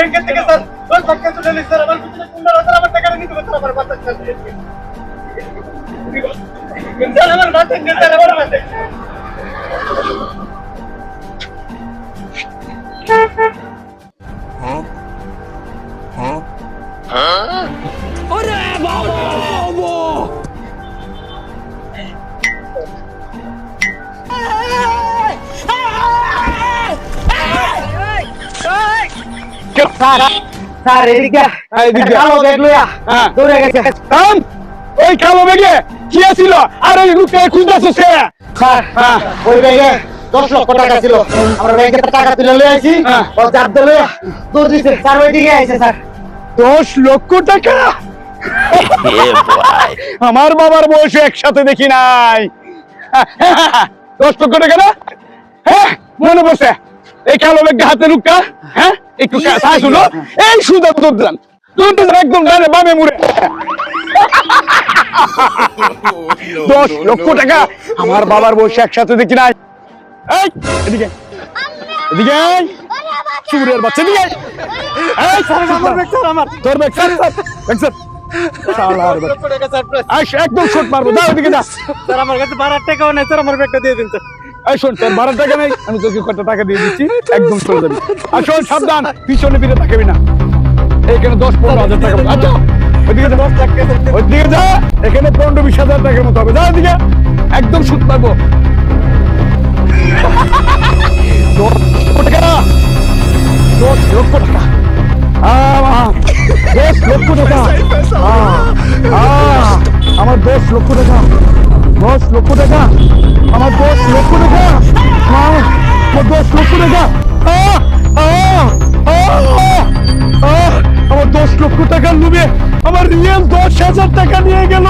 ব্যাংকের থেকে স্যার 10 লাখ টাকা তুলে নিয়ে স্যার আমার পিছনে 15,000 আমার টাকা নিতে হবে স্যার আমার বাচ্চা স্যার আমার বাচ্চা স্যার আমার বাচ্চা ওরে বাবা স্যার এদিকে কালো ব্যাগ লইয়া দৌড়ে গেছে। ওই কালো ব্যাগে কি ছিল আর ওই লোকটা খুঁজতেছে সে স্যার ওই ব্যাগে 10 লক্ষ টাকা ছিল, আমরা ব্যাংকে টাকা তুলে লয়ে আইছি, ও জাত লইয়া দৌড় দিছে স্যার, ওইদিকে আইছে স্যার। 10 লক্ষ টাকা আমার বাবার বয়সে একসাথে দেখি নাই। 10 লক্ষ টাকা না? হ্যাঁ মনে পড়ছে। এই কালো ব্যাগটা হাতে লুকটা, হ্যাঁ একটু সাহস হলো, এই সুদা দুধলাম একদম ডানে বামে মুড়ে। 10 লক্ষ টাকা আমার বাবার বয়সে একসাথে দেখি নাই। এই এদিকে এদিকে চুরের বাচ্চা দিকে আমার ব্যাগ স্যার আমার তোর ব্যাগ স্যার স্যার শালার একদম শট মারবো। দাও এদিকে যা স্যার আমার কাছে 12 টাকাও নাই স্যার আমার ব্যাগটা দিয়ে দিন স্যার। এই শোন তোর 12 টাকা নেই, আমি তোকে কত টাকা দিয়ে দিচ্ছি, একদম চলে যাবি। আর শোন সাবধান, পিছনে ফিরে তাকাবি না। এইখানে 10-15 হাজার টাকা। আচ্ছা ওইদিকে 10 লাখ টাকা, ওইদিকে যা, এখানে 15-20 হাজার টাকার মতো হবে। যা এদিকে, একদম শুট পারবো। 10 লক্ষ টাকা, 10 লক্ষ টাকা, 10 লক্ষ টাকা, আমার 10 লক্ষ টাকা, 10 লক্ষ টাকা, আমার 10 লক্ষ টাকা, আমার 10 লক্ষ টাকা, আমার 10 লক্ষ টাকার লোভে আমার রিয়েল 10,000 টাকা নিয়ে গেল।